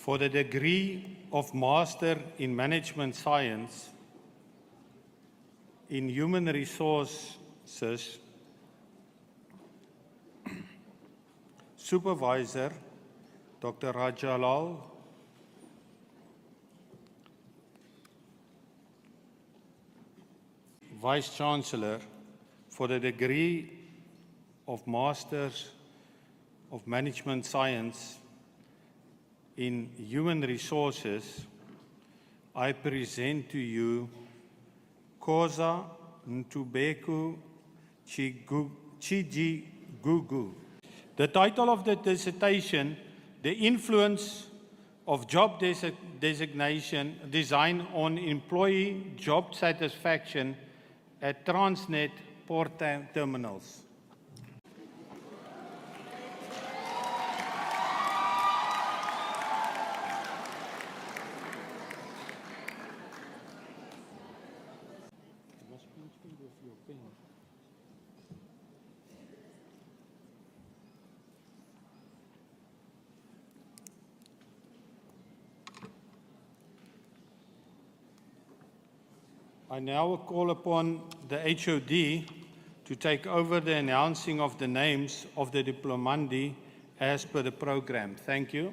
for the degree of Master in Management Science in Human Resources, Supervisor Dr. Rajalal Vice Chancellor for the degree of Masters of Management Science in Human Resources, I present to you Khoza Ntubeko Chijigugu. The title of the dissertation, The Influence of Job Designation Design on Employee Job Satisfaction at Transnet Port Terminals. I now call upon the HOD to take over the announcing of the names of the diplomandi as per the program. Thank you.